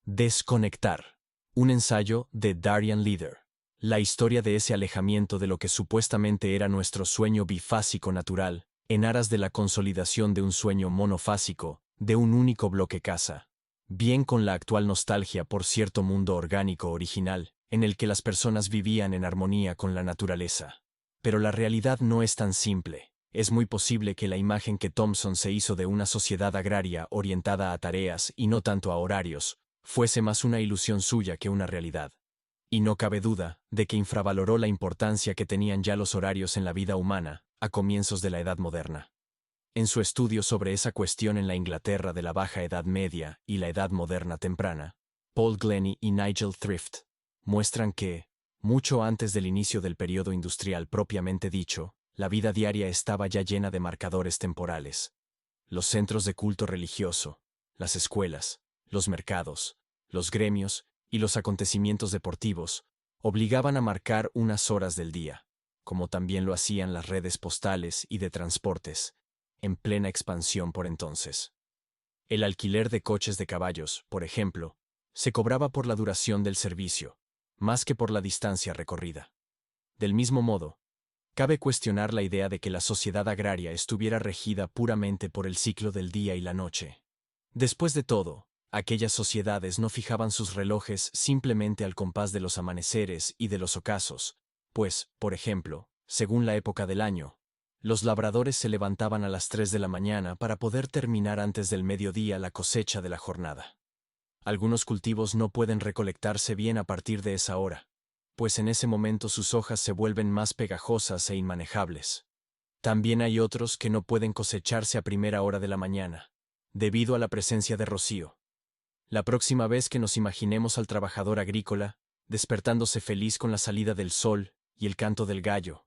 Desconectar. Un ensayo de Darian Leader. La historia de ese alejamiento de lo que supuestamente era nuestro sueño bifásico natural, en aras de la consolidación de un sueño monofásico, de un único bloque casa. Bien con la actual nostalgia por cierto mundo orgánico original, en el que las personas vivían en armonía con la naturaleza. Pero la realidad no es tan simple. Es muy posible que la imagen que Thompson se hizo de una sociedad agraria orientada a tareas y no tanto a horarios, fuese más una ilusión suya que una realidad. Y no cabe duda de que infravaloró la importancia que tenían ya los horarios en la vida humana, a comienzos de la Edad Moderna. En su estudio sobre esa cuestión en la Inglaterra de la Baja Edad Media y la Edad Moderna temprana, Paul Glennie y Nigel Thrift muestran que, mucho antes del inicio del periodo industrial propiamente dicho, la vida diaria estaba ya llena de marcadores temporales. Los centros de culto religioso, las escuelas, los mercados, los gremios y los acontecimientos deportivos obligaban a marcar unas horas del día, como también lo hacían las redes postales y de transportes, en plena expansión por entonces. El alquiler de coches de caballos, por ejemplo, se cobraba por la duración del servicio, más que por la distancia recorrida. Del mismo modo, cabe cuestionar la idea de que la sociedad agraria estuviera regida puramente por el ciclo del día y la noche. Después de todo, aquellas sociedades no fijaban sus relojes simplemente al compás de los amaneceres y de los ocasos, pues, por ejemplo, según la época del año, los labradores se levantaban a las 3 de la mañana para poder terminar antes del mediodía la cosecha de la jornada. Algunos cultivos no pueden recolectarse bien a partir de esa hora, pues en ese momento sus hojas se vuelven más pegajosas e inmanejables. También hay otros que no pueden cosecharse a primera hora de la mañana, debido a la presencia de rocío. La próxima vez que nos imaginemos al trabajador agrícola, despertándose feliz con la salida del sol y el canto del gallo,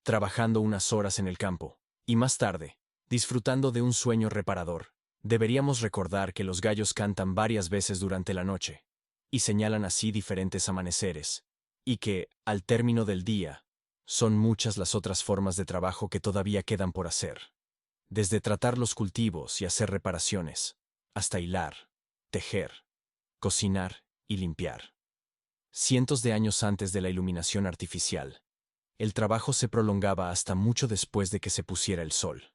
trabajando unas horas en el campo, y más tarde, disfrutando de un sueño reparador, deberíamos recordar que los gallos cantan varias veces durante la noche, y señalan así diferentes amaneceres, y que, al término del día, son muchas las otras formas de trabajo que todavía quedan por hacer. Desde tratar los cultivos y hacer reparaciones, hasta hilar, tejer, cocinar y limpiar. Cientos de años antes de la iluminación artificial, el trabajo se prolongaba hasta mucho después de que se pusiera el sol.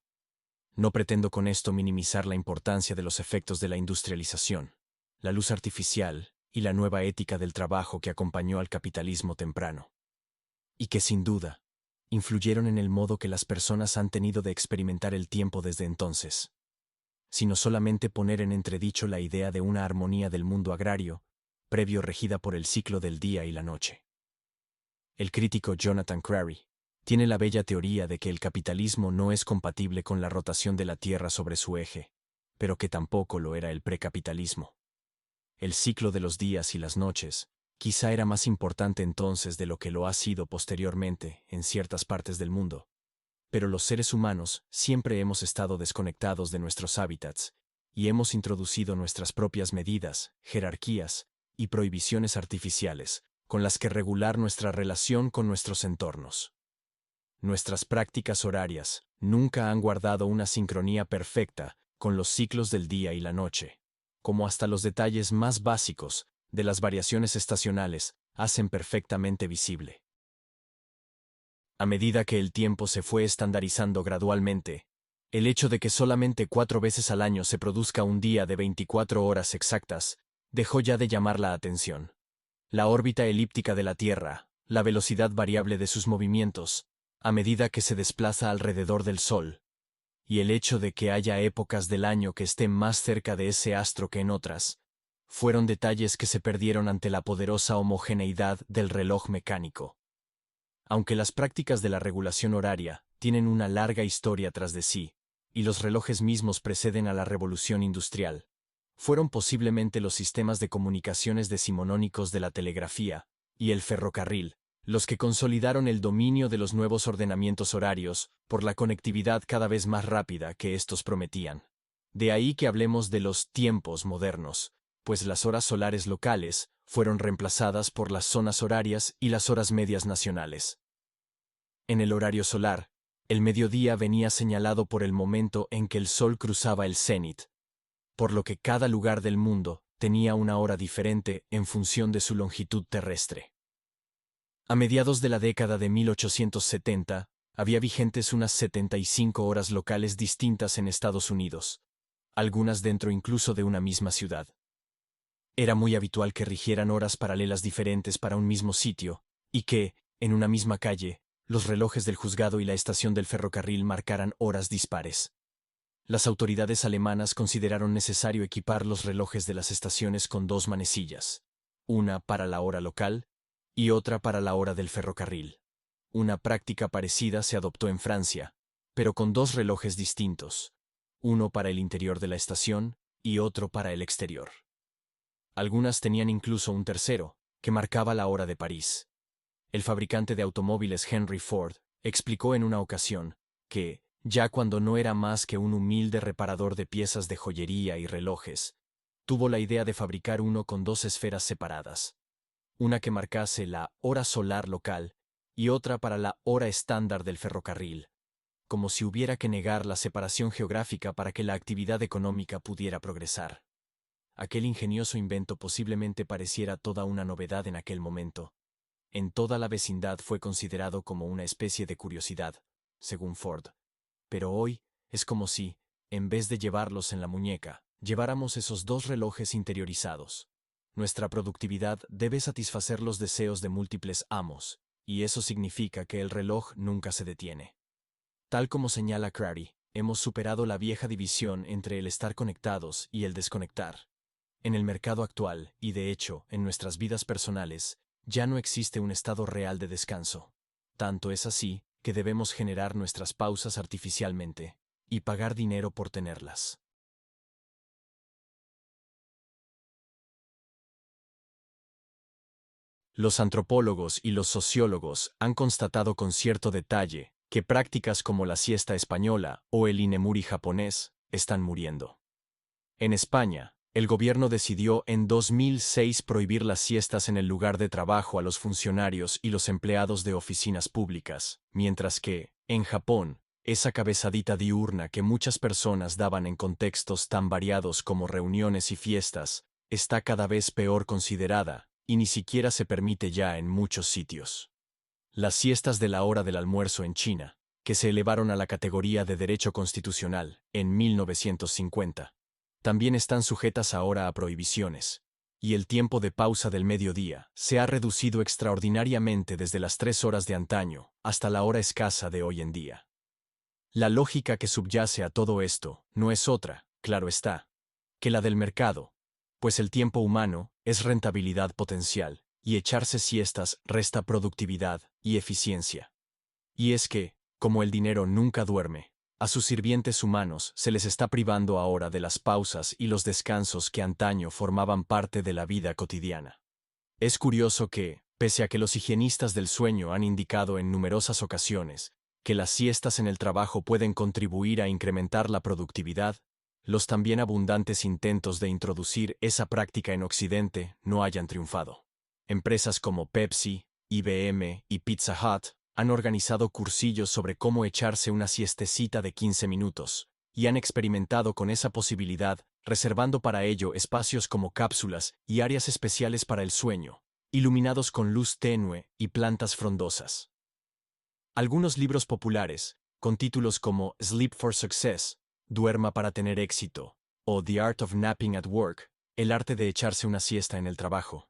No pretendo con esto minimizar la importancia de los efectos de la industrialización, la luz artificial y la nueva ética del trabajo que acompañó al capitalismo temprano, y que sin duda influyeron en el modo que las personas han tenido de experimentar el tiempo desde entonces, sino solamente poner en entredicho la idea de una armonía del mundo agrario, previo regida por el ciclo del día y la noche. El crítico Jonathan Crary tiene la bella teoría de que el capitalismo no es compatible con la rotación de la Tierra sobre su eje, pero que tampoco lo era el precapitalismo. El ciclo de los días y las noches quizá era más importante entonces de lo que lo ha sido posteriormente en ciertas partes del mundo, pero los seres humanos siempre hemos estado desconectados de nuestros hábitats y hemos introducido nuestras propias medidas, jerarquías y prohibiciones artificiales con las que regular nuestra relación con nuestros entornos. Nuestras prácticas horarias nunca han guardado una sincronía perfecta con los ciclos del día y la noche, como hasta los detalles más básicos de las variaciones estacionales hacen perfectamente visible. A medida que el tiempo se fue estandarizando gradualmente, el hecho de que solamente 4 veces al año se produzca un día de 24 horas exactas dejó ya de llamar la atención. La órbita elíptica de la Tierra, la velocidad variable de sus movimientos, a medida que se desplaza alrededor del Sol, y el hecho de que haya épocas del año que estén más cerca de ese astro que en otras, fueron detalles que se perdieron ante la poderosa homogeneidad del reloj mecánico. Aunque las prácticas de la regulación horaria tienen una larga historia tras de sí, y los relojes mismos preceden a la revolución industrial, fueron posiblemente los sistemas de comunicaciones decimonónicos de la telegrafía y el ferrocarril los que consolidaron el dominio de los nuevos ordenamientos horarios por la conectividad cada vez más rápida que estos prometían. De ahí que hablemos de los tiempos modernos, pues las horas solares locales fueron reemplazadas por las zonas horarias y las horas medias nacionales. En el horario solar, el mediodía venía señalado por el momento en que el sol cruzaba el cenit, por lo que cada lugar del mundo tenía una hora diferente en función de su longitud terrestre. A mediados de la década de 1870, había vigentes unas 75 horas locales distintas en Estados Unidos, algunas dentro incluso de una misma ciudad. Era muy habitual que rigieran horas paralelas diferentes para un mismo sitio, y que, en una misma calle, los relojes del juzgado y la estación del ferrocarril marcaran horas dispares. Las autoridades alemanas consideraron necesario equipar los relojes de las estaciones con dos manecillas, una para la hora local y otra para la hora del ferrocarril. Una práctica parecida se adoptó en Francia, pero con dos relojes distintos, uno para el interior de la estación y otro para el exterior. Algunas tenían incluso un tercero, que marcaba la hora de París. El fabricante de automóviles Henry Ford explicó en una ocasión que, ya cuando no era más que un humilde reparador de piezas de joyería y relojes, tuvo la idea de fabricar uno con dos esferas separadas, una que marcase la hora solar local y otra para la hora estándar del ferrocarril, como si hubiera que negar la separación geográfica para que la actividad económica pudiera progresar. Aquel ingenioso invento posiblemente pareciera toda una novedad en aquel momento. En toda la vecindad fue considerado como una especie de curiosidad, según Ford. Pero hoy es como si, en vez de llevarlos en la muñeca, lleváramos esos dos relojes interiorizados. Nuestra productividad debe satisfacer los deseos de múltiples amos, y eso significa que el reloj nunca se detiene. Tal como señala Crary, hemos superado la vieja división entre el estar conectados y el desconectar. En el mercado actual, y de hecho, en nuestras vidas personales, ya no existe un estado real de descanso. Tanto es así que debemos generar nuestras pausas artificialmente y pagar dinero por tenerlas. Los antropólogos y los sociólogos han constatado con cierto detalle que prácticas como la siesta española o el inemuri japonés están muriendo. En España, el gobierno decidió en 2006 prohibir las siestas en el lugar de trabajo a los funcionarios y los empleados de oficinas públicas, mientras que, en Japón, esa cabezadita diurna que muchas personas daban en contextos tan variados como reuniones y fiestas, está cada vez peor considerada, y ni siquiera se permite ya en muchos sitios. Las siestas de la hora del almuerzo en China, que se elevaron a la categoría de derecho constitucional en 1950, también están sujetas ahora a prohibiciones, y el tiempo de pausa del mediodía se ha reducido extraordinariamente desde las 3 horas de antaño hasta la hora escasa de hoy en día. La lógica que subyace a todo esto no es otra, claro está, que la del mercado, pues el tiempo humano es rentabilidad potencial, y echarse siestas resta productividad y eficiencia. Y es que, como el dinero nunca duerme, a sus sirvientes humanos se les está privando ahora de las pausas y los descansos que antaño formaban parte de la vida cotidiana. Es curioso que, pese a que los higienistas del sueño han indicado en numerosas ocasiones que las siestas en el trabajo pueden contribuir a incrementar la productividad, los también abundantes intentos de introducir esa práctica en Occidente no hayan triunfado. Empresas como Pepsi, IBM y Pizza Hut han organizado cursillos sobre cómo echarse una siestecita de 15 minutos, y han experimentado con esa posibilidad, reservando para ello espacios como cápsulas y áreas especiales para el sueño, iluminados con luz tenue y plantas frondosas. Algunos libros populares, con títulos como Sleep for Success, Duerma para tener éxito, o The Art of Napping at Work, El arte de echarse una siesta en el trabajo,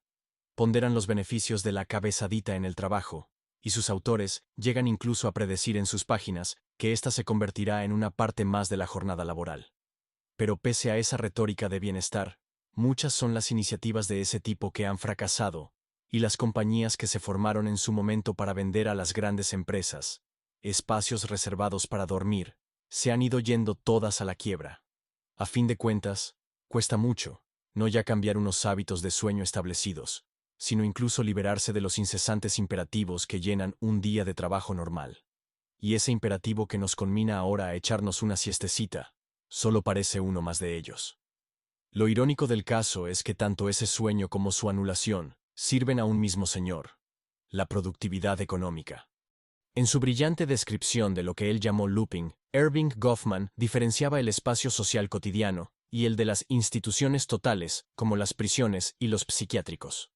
ponderan los beneficios de la cabezadita en el trabajo, y sus autores llegan incluso a predecir en sus páginas que ésta se convertirá en una parte más de la jornada laboral. Pero pese a esa retórica de bienestar, muchas son las iniciativas de ese tipo que han fracasado, y las compañías que se formaron en su momento para vender a las grandes empresas espacios reservados para dormir, se han ido yendo todas a la quiebra. A fin de cuentas, cuesta mucho, no ya cambiar unos hábitos de sueño establecidos, sino incluso liberarse de los incesantes imperativos que llenan un día de trabajo normal. Y ese imperativo que nos conmina ahora a echarnos una siestecita, solo parece uno más de ellos. Lo irónico del caso es que tanto ese sueño como su anulación sirven a un mismo señor, la productividad económica. En su brillante descripción de lo que él llamó looping, Erving Goffman diferenciaba el espacio social cotidiano y el de las instituciones totales, como las prisiones y los psiquiátricos.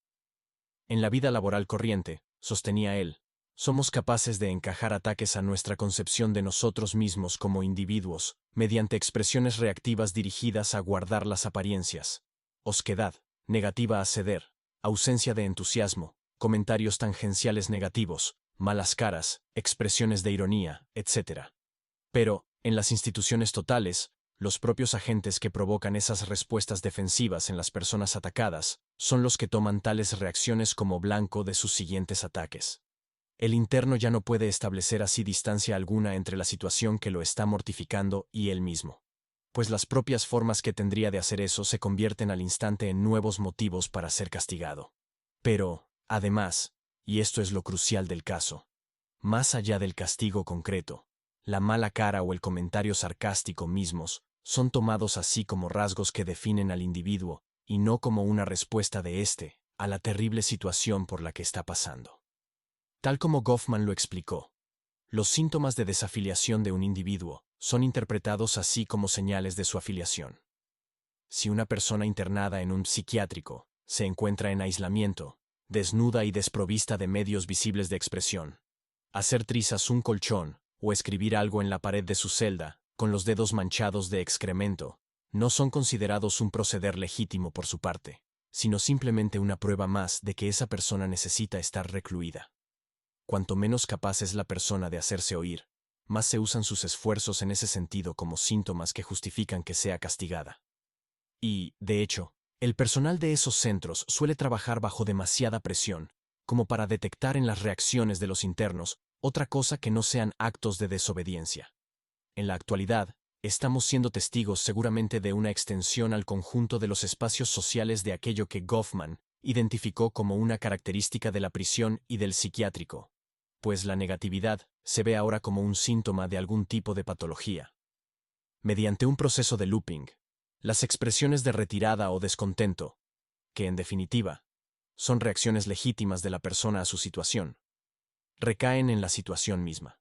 En la vida laboral corriente, sostenía él, somos capaces de encajar ataques a nuestra concepción de nosotros mismos como individuos, mediante expresiones reactivas dirigidas a guardar las apariencias. Osquedad, negativa a ceder, ausencia de entusiasmo, comentarios tangenciales negativos, malas caras, expresiones de ironía, etc. Pero, en las instituciones totales, los propios agentes que provocan esas respuestas defensivas en las personas atacadas son los que toman tales reacciones como blanco de sus siguientes ataques. El interno ya no puede establecer así distancia alguna entre la situación que lo está mortificando y él mismo, pues las propias formas que tendría de hacer eso se convierten al instante en nuevos motivos para ser castigado. Pero, además, y esto es lo crucial del caso, más allá del castigo concreto, la mala cara o el comentario sarcástico mismos son tomados así como rasgos que definen al individuo y no como una respuesta de éste a la terrible situación por la que está pasando. Tal como Goffman lo explicó, los síntomas de desafiliación de un individuo son interpretados así como señales de su afiliación. Si una persona internada en un psiquiátrico se encuentra en aislamiento, desnuda y desprovista de medios visibles de expresión, hacer trizas un colchón o escribir algo en la pared de su celda, con los dedos manchados de excremento, no son considerados un proceder legítimo por su parte, sino simplemente una prueba más de que esa persona necesita estar recluida. Cuanto menos capaz es la persona de hacerse oír, más se usan sus esfuerzos en ese sentido como síntomas que justifican que sea castigada. Y, de hecho, el personal de esos centros suele trabajar bajo demasiada presión, como para detectar en las reacciones de los internos otra cosa que no sean actos de desobediencia. En la actualidad, estamos siendo testigos seguramente de una extensión al conjunto de los espacios sociales de aquello que Goffman identificó como una característica de la prisión y del psiquiátrico, pues la negatividad se ve ahora como un síntoma de algún tipo de patología. Mediante un proceso de looping, las expresiones de retirada o descontento, que en definitiva son reacciones legítimas de la persona a su situación, recaen en la situación misma.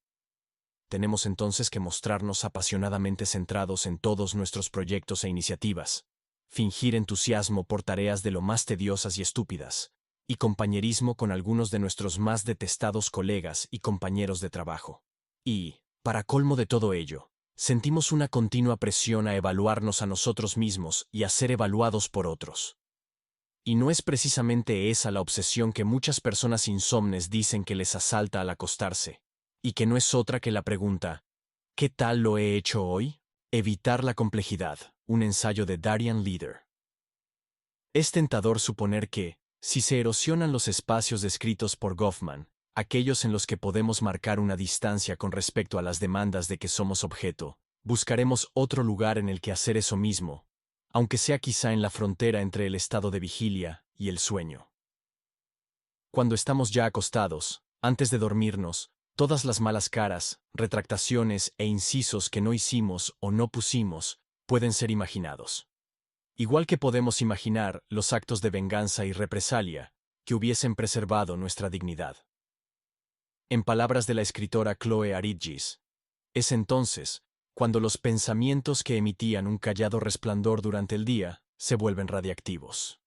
Tenemos entonces que mostrarnos apasionadamente centrados en todos nuestros proyectos e iniciativas, fingir entusiasmo por tareas de lo más tediosas y estúpidas, y compañerismo con algunos de nuestros más detestados colegas y compañeros de trabajo. Y, para colmo de todo ello, sentimos una continua presión a evaluarnos a nosotros mismos y a ser evaluados por otros. Y no es precisamente esa la obsesión que muchas personas insomnes dicen que les asalta al acostarse, y que no es otra que la pregunta, ¿qué tal lo he hecho hoy? Evitar la complejidad, un ensayo de Darian Leader. Es tentador suponer que, si se erosionan los espacios descritos por Goffman, aquellos en los que podemos marcar una distancia con respecto a las demandas de que somos objeto, buscaremos otro lugar en el que hacer eso mismo, aunque sea quizá en la frontera entre el estado de vigilia y el sueño. Cuando estamos ya acostados, antes de dormirnos, todas las malas caras, retractaciones e incisos que no hicimos o no pusimos pueden ser imaginados. Igual que podemos imaginar los actos de venganza y represalia que hubiesen preservado nuestra dignidad. En palabras de la escritora Chloe Aridgis, es entonces cuando los pensamientos que emitían un callado resplandor durante el día se vuelven radiactivos.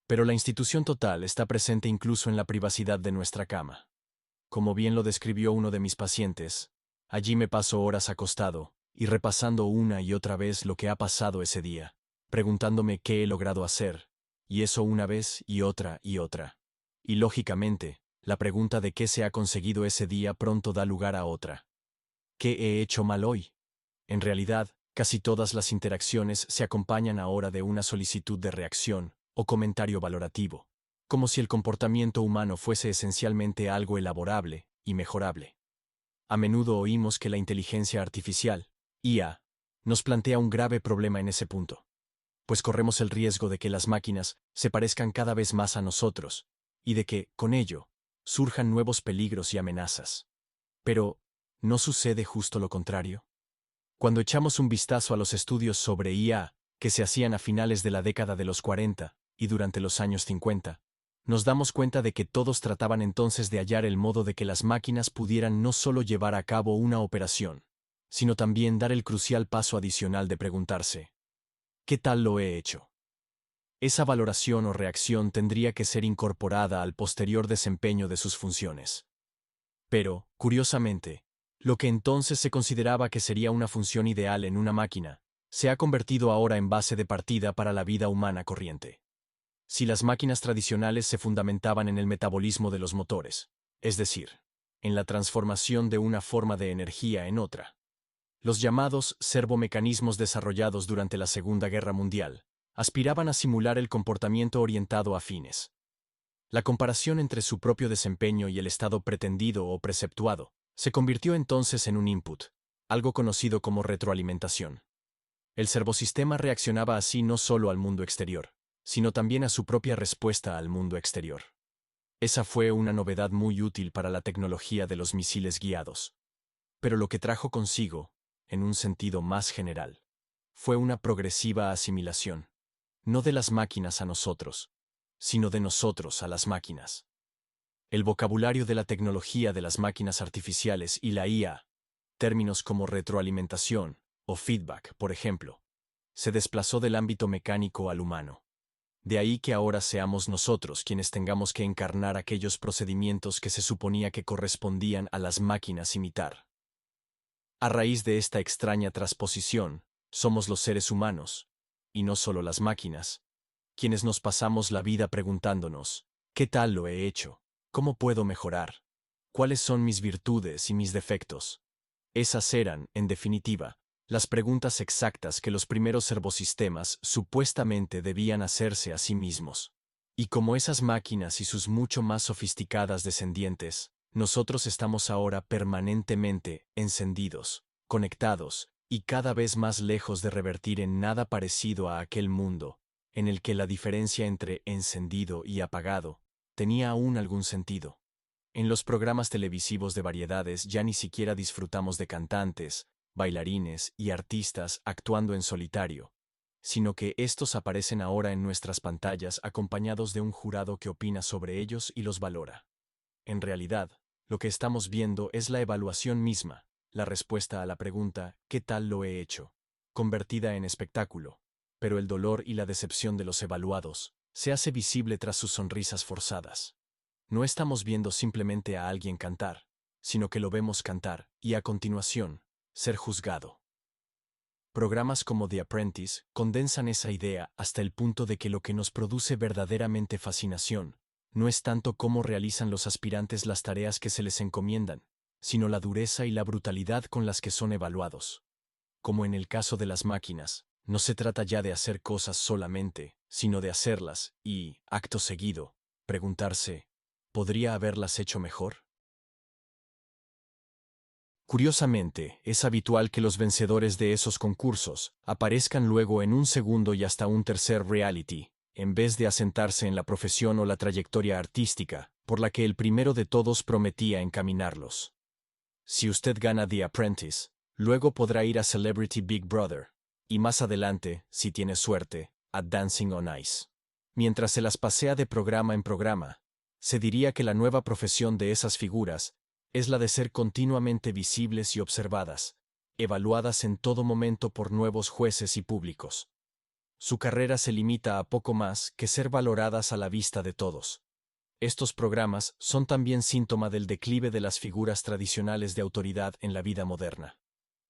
Pero la institución total está presente incluso en la privacidad de nuestra cama. Como bien lo describió uno de mis pacientes, allí me paso horas acostado y repasando una y otra vez lo que ha pasado ese día, preguntándome qué he logrado hacer, y eso una vez y otra y otra. Y lógicamente, la pregunta de qué se ha conseguido ese día pronto da lugar a otra. ¿Qué he hecho mal hoy? En realidad, casi todas las interacciones se acompañan ahora de una solicitud de reacción o comentario valorativo, como si el comportamiento humano fuese esencialmente algo elaborable y mejorable. A menudo oímos que la inteligencia artificial, IA, nos plantea un grave problema en ese punto, pues corremos el riesgo de que las máquinas se parezcan cada vez más a nosotros, y de que, con ello, surjan nuevos peligros y amenazas. Pero, ¿no sucede justo lo contrario? Cuando echamos un vistazo a los estudios sobre IA que se hacían a finales de la década de los 40 y durante los años 50, nos damos cuenta de que todos trataban entonces de hallar el modo de que las máquinas pudieran no solo llevar a cabo una operación, sino también dar el crucial paso adicional de preguntarse, ¿Qué tal lo he hecho? Esa valoración o reacción tendría que ser incorporada al posterior desempeño de sus funciones. Pero, curiosamente, lo que entonces se consideraba que sería una función ideal en una máquina, se ha convertido ahora en base de partida para la vida humana corriente. Si las máquinas tradicionales se fundamentaban en el metabolismo de los motores, es decir, en la transformación de una forma de energía en otra, los llamados servomecanismos desarrollados durante la Segunda Guerra Mundial aspiraban a simular el comportamiento orientado a fines. La comparación entre su propio desempeño y el estado pretendido o preceptuado se convirtió entonces en un input, algo conocido como retroalimentación. El servosistema reaccionaba así no solo al mundo exterior, sino también a su propia respuesta al mundo exterior. Esa fue una novedad muy útil para la tecnología de los misiles guiados. Pero lo que trajo consigo, en un sentido más general, fue una progresiva asimilación, no de las máquinas a nosotros, sino de nosotros a las máquinas. El vocabulario de la tecnología de las máquinas artificiales y la IA, términos como retroalimentación o feedback, por ejemplo, se desplazó del ámbito mecánico al humano. De ahí que ahora seamos nosotros quienes tengamos que encarnar aquellos procedimientos que se suponía que correspondían a las máquinas imitar. A raíz de esta extraña transposición, somos los seres humanos, y no solo las máquinas, quienes nos pasamos la vida preguntándonos, ¿qué tal lo he hecho? ¿Cómo puedo mejorar? ¿Cuáles son mis virtudes y mis defectos? Esas eran, en definitiva, las preguntas exactas que los primeros servosistemas supuestamente debían hacerse a sí mismos. Y como esas máquinas y sus mucho más sofisticadas descendientes, nosotros estamos ahora permanentemente encendidos, conectados, y cada vez más lejos de revertir en nada parecido a aquel mundo, en el que la diferencia entre encendido y apagado tenía aún algún sentido. En los programas televisivos de variedades ya ni siquiera disfrutamos de cantantes, bailarines y artistas actuando en solitario, sino que estos aparecen ahora en nuestras pantallas acompañados de un jurado que opina sobre ellos y los valora. En realidad, lo que estamos viendo es la evaluación misma, la respuesta a la pregunta ¿qué tal lo he hecho?, convertida en espectáculo, pero el dolor y la decepción de los evaluados se hace visible tras sus sonrisas forzadas. No estamos viendo simplemente a alguien cantar, sino que lo vemos cantar y, a continuación, ser juzgado. Programas como The Apprentice condensan esa idea hasta el punto de que lo que nos produce verdaderamente fascinación no es tanto cómo realizan los aspirantes las tareas que se les encomiendan, sino la dureza y la brutalidad con las que son evaluados. Como en el caso de las máquinas, no se trata ya de hacer cosas solamente, sino de hacerlas y, acto seguido, preguntarse, ¿podría haberlas hecho mejor? Curiosamente, es habitual que los vencedores de esos concursos aparezcan luego en un segundo y hasta un tercer reality, en vez de asentarse en la profesión o la trayectoria artística, por la que el primero de todos prometía encaminarlos. Si usted gana The Apprentice, luego podrá ir a Celebrity Big Brother, y más adelante, si tiene suerte, a Dancing on Ice. Mientras se las pasea de programa en programa, se diría que la nueva profesión de esas figuras es la de ser continuamente visibles y observadas, evaluadas en todo momento por nuevos jueces y públicos. Su carrera se limita a poco más que ser valoradas a la vista de todos. Estos programas son también síntoma del declive de las figuras tradicionales de autoridad en la vida moderna.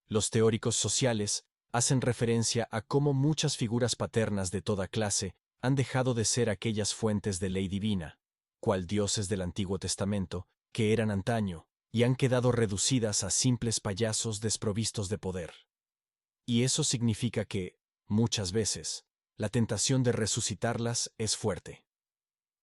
Los teóricos sociales hacen referencia a cómo muchas figuras paternas de toda clase han dejado de ser aquellas fuentes de ley divina, cual dioses del Antiguo Testamento, que eran antaño, y han quedado reducidas a simples payasos desprovistos de poder. Y eso significa que, muchas veces, la tentación de resucitarlas es fuerte.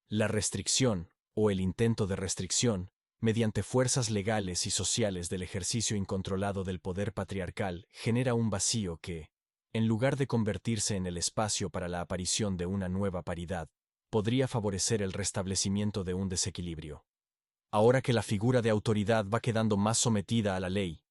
La restricción, o el intento de restricción, mediante fuerzas legales y sociales del ejercicio incontrolado del poder patriarcal, genera un vacío que, en lugar de convertirse en el espacio para la aparición de una nueva paridad, podría favorecer el restablecimiento de un desequilibrio. Ahora que la figura de autoridad va quedando más sometida a la ley,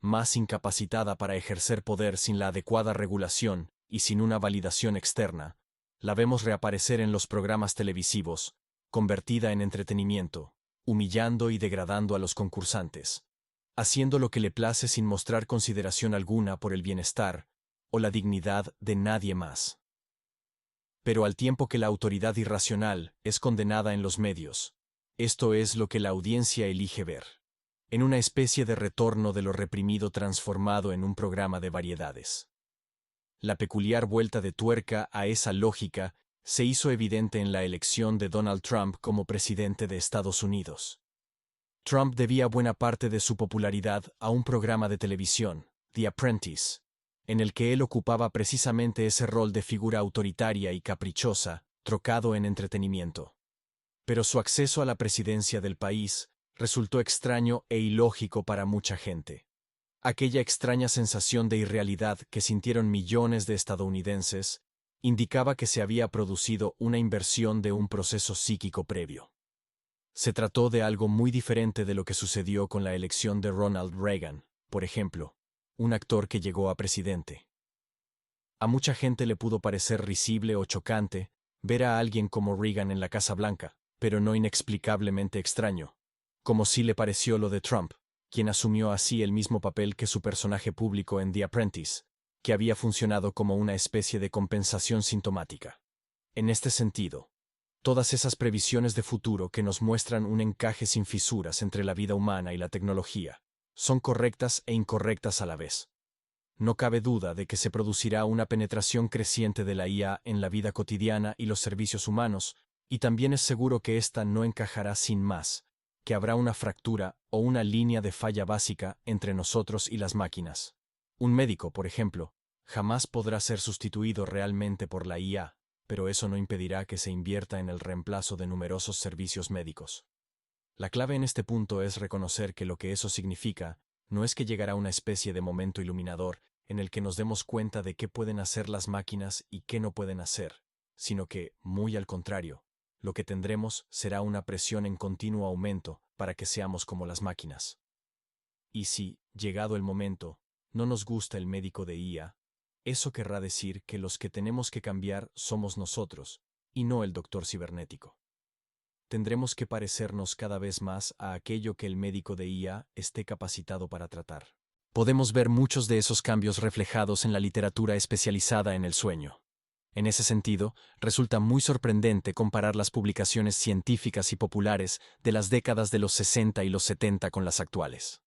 más incapacitada para ejercer poder sin la adecuada regulación y sin una validación externa, la vemos reaparecer en los programas televisivos, convertida en entretenimiento, humillando y degradando a los concursantes, haciendo lo que le place sin mostrar consideración alguna por el bienestar o la dignidad de nadie más. Pero al tiempo que la autoridad irracional es condenada en los medios, esto es lo que la audiencia elige ver, en una especie de retorno de lo reprimido transformado en un programa de variedades. La peculiar vuelta de tuerca a esa lógica se hizo evidente en la elección de Donald Trump como presidente de Estados Unidos. Trump debía buena parte de su popularidad a un programa de televisión, The Apprentice, en el que él ocupaba precisamente ese rol de figura autoritaria y caprichosa, trocado en entretenimiento. Pero su acceso a la presidencia del país resultó extraño e ilógico para mucha gente. Aquella extraña sensación de irrealidad que sintieron millones de estadounidenses indicaba que se había producido una inversión de un proceso psíquico previo. Se trató de algo muy diferente de lo que sucedió con la elección de Ronald Reagan, por ejemplo, un actor que llegó a presidente. A mucha gente le pudo parecer risible o chocante ver a alguien como Reagan en la Casa Blanca, pero no inexplicablemente extraño, como sí le pareció lo de Trump, quien asumió así el mismo papel que su personaje público en The Apprentice, que había funcionado como una especie de compensación sintomática. En este sentido, todas esas previsiones de futuro que nos muestran un encaje sin fisuras entre la vida humana y la tecnología, son correctas e incorrectas a la vez. No cabe duda de que se producirá una penetración creciente de la IA en la vida cotidiana y los servicios humanos, y también es seguro que ésta no encajará sin más, que habrá una fractura o una línea de falla básica entre nosotros y las máquinas. Un médico, por ejemplo, jamás podrá ser sustituido realmente por la IA, pero eso no impedirá que se invierta en el reemplazo de numerosos servicios médicos. La clave en este punto es reconocer que lo que eso significa no es que llegará una especie de momento iluminador en el que nos demos cuenta de qué pueden hacer las máquinas y qué no pueden hacer, sino que, muy al contrario, lo que tendremos será una presión en continuo aumento para que seamos como las máquinas. Y si, llegado el momento, no nos gusta el médico de IA, eso querrá decir que los que tenemos que cambiar somos nosotros, y no el doctor cibernético. Tendremos que parecernos cada vez más a aquello que el médico de IA esté capacitado para tratar. Podemos ver muchos de esos cambios reflejados en la literatura especializada en el sueño. En ese sentido, resulta muy sorprendente comparar las publicaciones científicas y populares de las décadas de los 60 y los 70 con las actuales.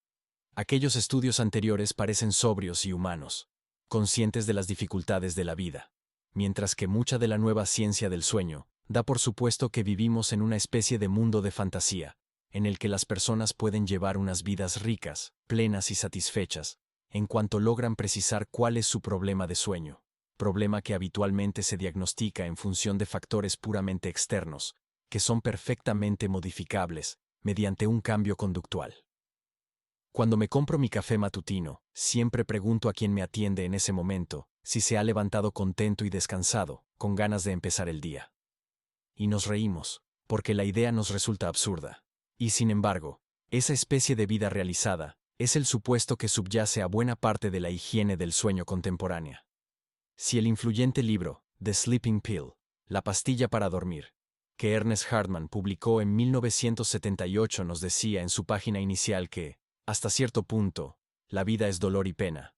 Aquellos estudios anteriores parecen sobrios y humanos, conscientes de las dificultades de la vida, mientras que mucha de la nueva ciencia del sueño da por supuesto que vivimos en una especie de mundo de fantasía, en el que las personas pueden llevar unas vidas ricas, plenas y satisfechas, en cuanto logran precisar cuál es su problema de sueño, problema que habitualmente se diagnostica en función de factores puramente externos, que son perfectamente modificables mediante un cambio conductual. Cuando me compro mi café matutino, siempre pregunto a quien me atiende en ese momento si se ha levantado contento y descansado, con ganas de empezar el día. Y nos reímos, porque la idea nos resulta absurda. Y sin embargo, esa especie de vida realizada es el supuesto que subyace a buena parte de la higiene del sueño contemporánea. Si el influyente libro, The Sleeping Pill, La pastilla para dormir, que Ernest Hartman publicó en 1978 nos decía en su página inicial que, hasta cierto punto, la vida es dolor y pena,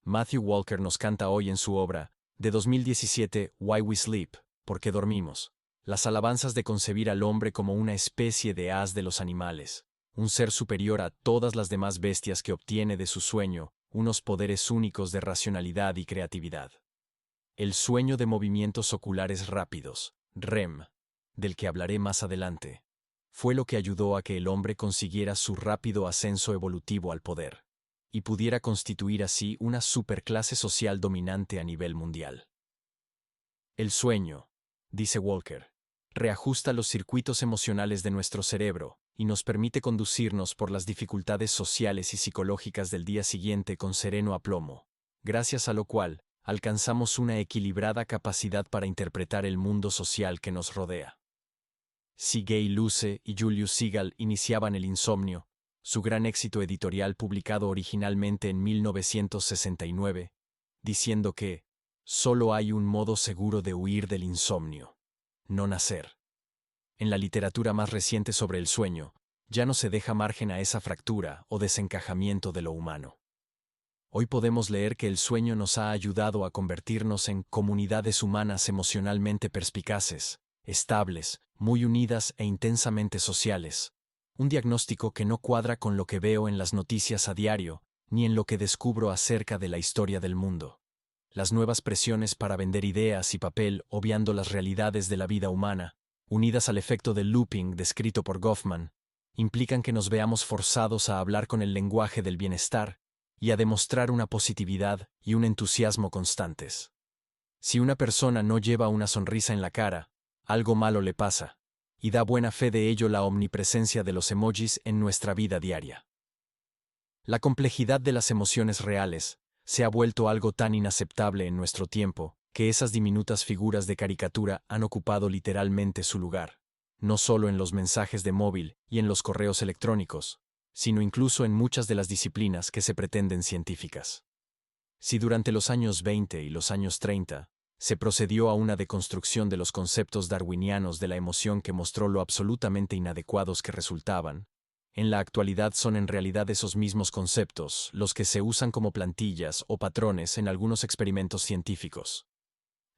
Matthew Walker nos canta hoy en su obra, de 2017, Why We Sleep, ¿por qué dormimos?, las alabanzas de concebir al hombre como una especie de as de los animales, un ser superior a todas las demás bestias que obtiene de su sueño unos poderes únicos de racionalidad y creatividad. El sueño de movimientos oculares rápidos, REM, del que hablaré más adelante, fue lo que ayudó a que el hombre consiguiera su rápido ascenso evolutivo al poder, y pudiera constituir así una superclase social dominante a nivel mundial. El sueño, dice Walker, reajusta los circuitos emocionales de nuestro cerebro y nos permite conducirnos por las dificultades sociales y psicológicas del día siguiente con sereno aplomo, gracias a lo cual alcanzamos una equilibrada capacidad para interpretar el mundo social que nos rodea. Si Gay Luce y Julius Segal iniciaban el insomnio, su gran éxito editorial publicado originalmente en 1969, diciendo que solo hay un modo seguro de huir del insomnio: no nacer. En la literatura más reciente sobre el sueño, ya no se deja margen a esa fractura o desencajamiento de lo humano. Hoy podemos leer que el sueño nos ha ayudado a convertirnos en comunidades humanas emocionalmente perspicaces, estables, muy unidas e intensamente sociales. Un diagnóstico que no cuadra con lo que veo en las noticias a diario, ni en lo que descubro acerca de la historia del mundo. Las nuevas presiones para vender ideas y papel, obviando las realidades de la vida humana, unidas al efecto del looping descrito por Goffman, implican que nos veamos forzados a hablar con el lenguaje del bienestar y a demostrar una positividad y un entusiasmo constantes. Si una persona no lleva una sonrisa en la cara, algo malo le pasa, y da buena fe de ello la omnipresencia de los emojis en nuestra vida diaria. La complejidad de las emociones reales se ha vuelto algo tan inaceptable en nuestro tiempo, que esas diminutas figuras de caricatura han ocupado literalmente su lugar, no solo en los mensajes de móvil y en los correos electrónicos, sino incluso en muchas de las disciplinas que se pretenden científicas. Si durante los años 20 y los años 30 se procedió a una deconstrucción de los conceptos darwinianos de la emoción que mostró lo absolutamente inadecuados que resultaban, en la actualidad son en realidad esos mismos conceptos los que se usan como plantillas o patrones en algunos experimentos científicos.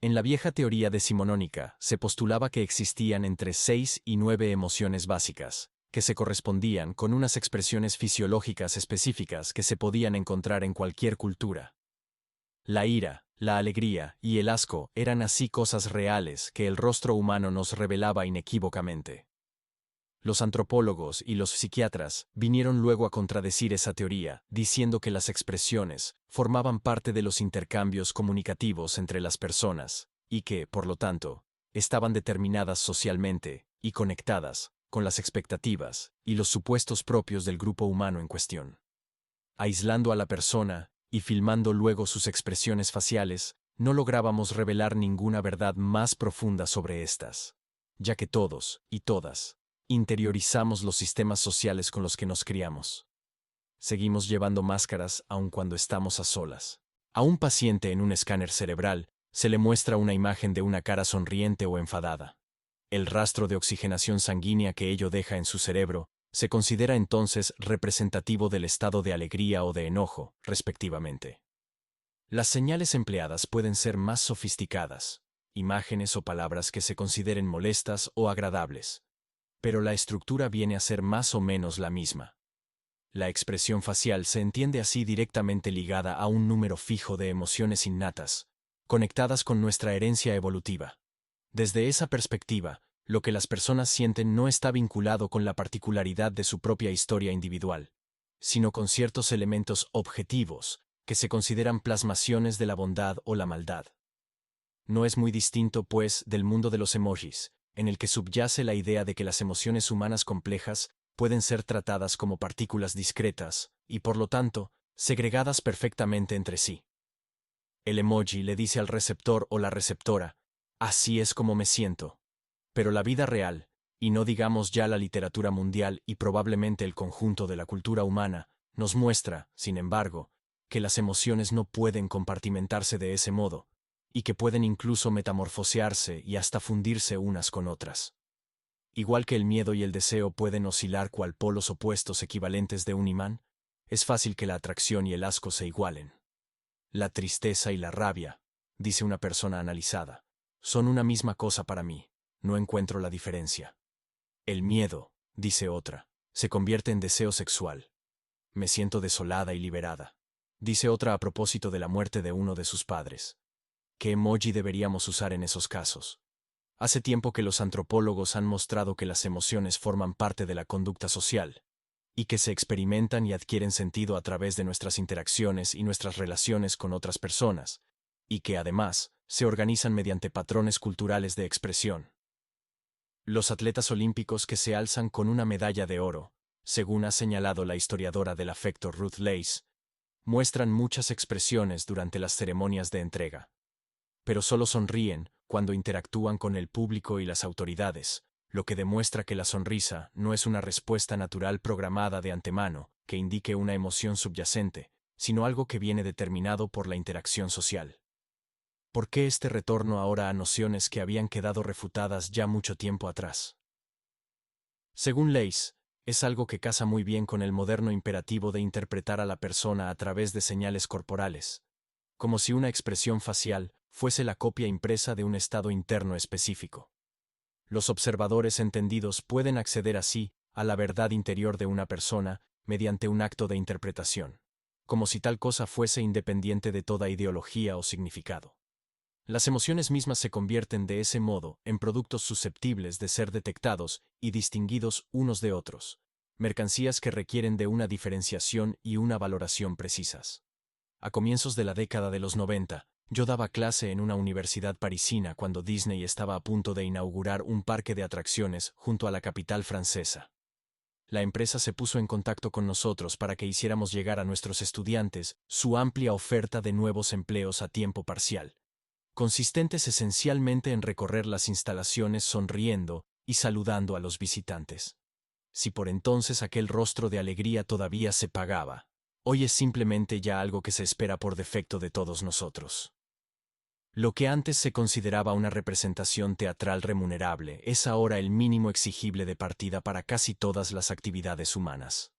En la vieja teoría decimonónica se postulaba que existían entre 6 y 9 emociones básicas, que se correspondían con unas expresiones fisiológicas específicas que se podían encontrar en cualquier cultura. La ira, la alegría y el asco eran así cosas reales que el rostro humano nos revelaba inequívocamente. Los antropólogos y los psiquiatras vinieron luego a contradecir esa teoría, diciendo que las expresiones formaban parte de los intercambios comunicativos entre las personas, y que, por lo tanto, estaban determinadas socialmente y conectadas con las expectativas y los supuestos propios del grupo humano en cuestión. Aislando a la persona y filmando luego sus expresiones faciales, no lográbamos revelar ninguna verdad más profunda sobre estas, ya que todos y todas interiorizamos los sistemas sociales con los que nos criamos. Seguimos llevando máscaras aun cuando estamos a solas. A un paciente en un escáner cerebral se le muestra una imagen de una cara sonriente o enfadada. El rastro de oxigenación sanguínea que ello deja en su cerebro se considera entonces representativo del estado de alegría o de enojo, respectivamente. Las señales empleadas pueden ser más sofisticadas, imágenes o palabras que se consideren molestas o agradables, pero la estructura viene a ser más o menos la misma. La expresión facial se entiende así directamente ligada a un número fijo de emociones innatas, conectadas con nuestra herencia evolutiva. Desde esa perspectiva, lo que las personas sienten no está vinculado con la particularidad de su propia historia individual, sino con ciertos elementos objetivos que se consideran plasmaciones de la bondad o la maldad. No es muy distinto, pues, del mundo de los emojis, en el que subyace la idea de que las emociones humanas complejas pueden ser tratadas como partículas discretas y, por lo tanto, segregadas perfectamente entre sí. El emoji le dice al receptor o la receptora, así es como me siento. Pero la vida real, y no digamos ya la literatura mundial y probablemente el conjunto de la cultura humana, nos muestra, sin embargo, que las emociones no pueden compartimentarse de ese modo, y que pueden incluso metamorfosearse y hasta fundirse unas con otras. Igual que el miedo y el deseo pueden oscilar cual polos opuestos equivalentes de un imán, es fácil que la atracción y el asco se igualen. La tristeza y la rabia, dice una persona analizada, son una misma cosa para mí, no encuentro la diferencia. El miedo, dice otra, se convierte en deseo sexual. Me siento desolada y liberada, dice otra a propósito de la muerte de uno de sus padres. ¿Qué emoji deberíamos usar en esos casos? Hace tiempo que los antropólogos han mostrado que las emociones forman parte de la conducta social, y que se experimentan y adquieren sentido a través de nuestras interacciones y nuestras relaciones con otras personas, y que además se organizan mediante patrones culturales de expresión. Los atletas olímpicos que se alzan con una medalla de oro, según ha señalado la historiadora del afecto Ruth Leis, muestran muchas expresiones durante las ceremonias de entrega, pero solo sonríen cuando interactúan con el público y las autoridades, lo que demuestra que la sonrisa no es una respuesta natural programada de antemano que indique una emoción subyacente, sino algo que viene determinado por la interacción social. ¿Por qué este retorno ahora a nociones que habían quedado refutadas ya mucho tiempo atrás? Según Leis, Es algo que casa muy bien con el moderno imperativo de interpretar a la persona a través de señales corporales, como si una expresión facial fuese la copia impresa de un estado interno específico. Los observadores entendidos pueden acceder así a la verdad interior de una persona mediante un acto de interpretación, como si tal cosa fuese independiente de toda ideología o significado. Las emociones mismas se convierten de ese modo en productos susceptibles de ser detectados y distinguidos unos de otros, mercancías que requieren de una diferenciación y una valoración precisas. A comienzos de la década de los 90, yo daba clase en una universidad parisina cuando Disney estaba a punto de inaugurar un parque de atracciones junto a la capital francesa. La empresa se puso en contacto con nosotros para que hiciéramos llegar a nuestros estudiantes su amplia oferta de nuevos empleos a tiempo parcial, consistentes esencialmente en recorrer las instalaciones sonriendo y saludando a los visitantes. Si por entonces aquel rostro de alegría todavía se pagaba, hoy es simplemente ya algo que se espera por defecto de todos nosotros. Lo que antes se consideraba una representación teatral remunerable es ahora el mínimo exigible de partida para casi todas las actividades humanas.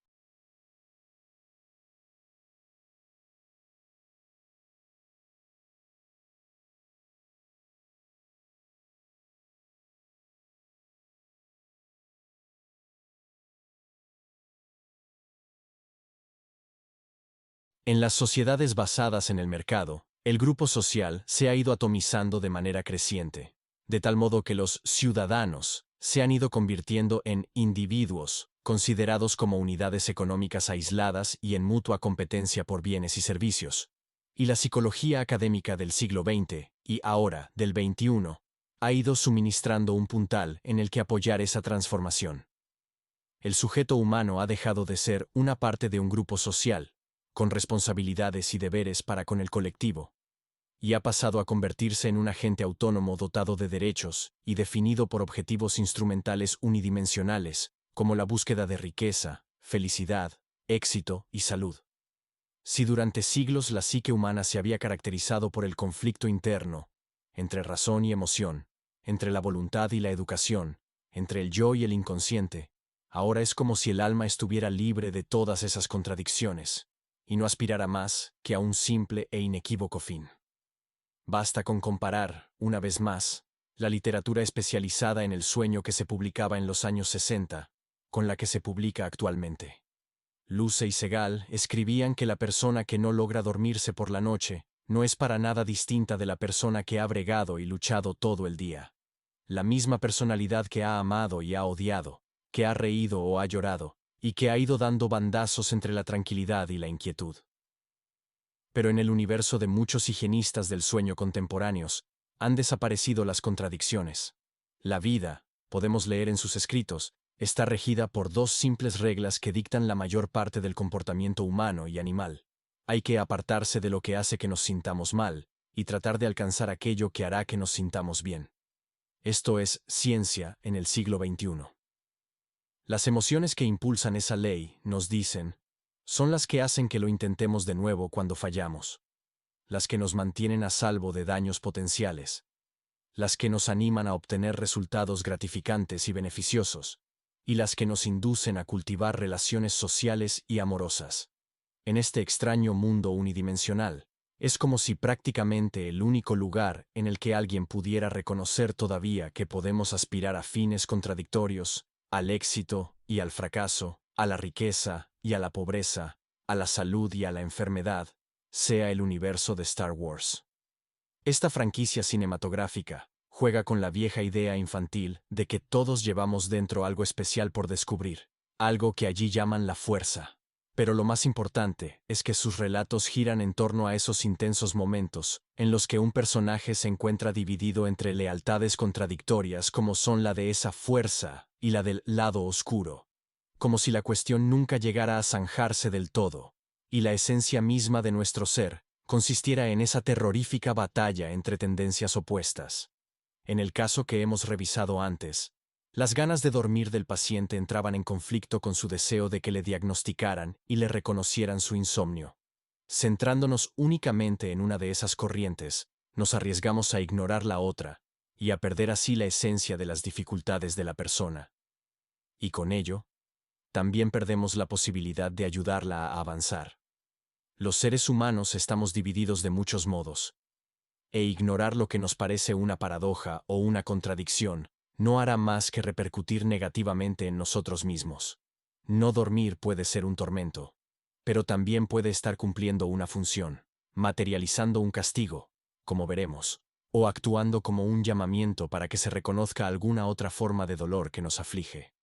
En las sociedades basadas en el mercado, el grupo social se ha ido atomizando de manera creciente, de tal modo que los ciudadanos se han ido convirtiendo en individuos, considerados como unidades económicas aisladas y en mutua competencia por bienes y servicios. Y la psicología académica del siglo XX, y ahora del XXI, ha ido suministrando un puntal en el que apoyar esa transformación. El sujeto humano ha dejado de ser una parte de un grupo social, con responsabilidades y deberes para con el colectivo, y ha pasado a convertirse en un agente autónomo dotado de derechos y definido por objetivos instrumentales unidimensionales, como la búsqueda de riqueza, felicidad, éxito y salud. Si durante siglos la psique humana se había caracterizado por el conflicto interno, entre razón y emoción, entre la voluntad y la educación, entre el yo y el inconsciente, ahora es como si el alma estuviera libre de todas esas contradicciones, y no aspirara más que a un simple e inequívoco fin. Basta con comparar, una vez más, la literatura especializada en el sueño que se publicaba en los años 60, con la que se publica actualmente. Luce y Segal escribían que la persona que no logra dormirse por la noche no es para nada distinta de la persona que ha bregado y luchado todo el día. La misma personalidad que ha amado y ha odiado, que ha reído o ha llorado, y que ha ido dando bandazos entre la tranquilidad y la inquietud. Pero en el universo de muchos higienistas del sueño contemporáneos, han desaparecido las contradicciones. La vida, podemos leer en sus escritos, está regida por dos simples reglas que dictan la mayor parte del comportamiento humano y animal. Hay que apartarse de lo que hace que nos sintamos mal, y tratar de alcanzar aquello que hará que nos sintamos bien. Esto es ciencia en el siglo XXI. Las emociones que impulsan esa ley, nos dicen, son las que hacen que lo intentemos de nuevo cuando fallamos, las que nos mantienen a salvo de daños potenciales, las que nos animan a obtener resultados gratificantes y beneficiosos, y las que nos inducen a cultivar relaciones sociales y amorosas. En este extraño mundo unidimensional, es como si prácticamente el único lugar en el que alguien pudiera reconocer todavía que podemos aspirar a fines contradictorios, al éxito y al fracaso, a la riqueza y a la pobreza, a la salud y a la enfermedad, sea el universo de Star Wars. Esta franquicia cinematográfica juega con la vieja idea infantil de que todos llevamos dentro algo especial por descubrir, algo que allí llaman la fuerza. Pero lo más importante es que sus relatos giran en torno a esos intensos momentos en los que un personaje se encuentra dividido entre lealtades contradictorias como son la de esa fuerza y la del lado oscuro, como si la cuestión nunca llegara a zanjarse del todo, y la esencia misma de nuestro ser consistiera en esa terrorífica batalla entre tendencias opuestas. En el caso que hemos revisado antes, las ganas de dormir del paciente entraban en conflicto con su deseo de que le diagnosticaran y le reconocieran su insomnio. Centrándonos únicamente en una de esas corrientes, nos arriesgamos a ignorar la otra y a perder así la esencia de las dificultades de la persona. Y con ello, también perdemos la posibilidad de ayudarla a avanzar. Los seres humanos estamos divididos de muchos modos, e ignorar lo que nos parece una paradoja o una contradicción no hará más que repercutir negativamente en nosotros mismos. No dormir puede ser un tormento, pero también puede estar cumpliendo una función, materializando un castigo, como veremos, o actuando como un llamamiento para que se reconozca alguna otra forma de dolor que nos aflige.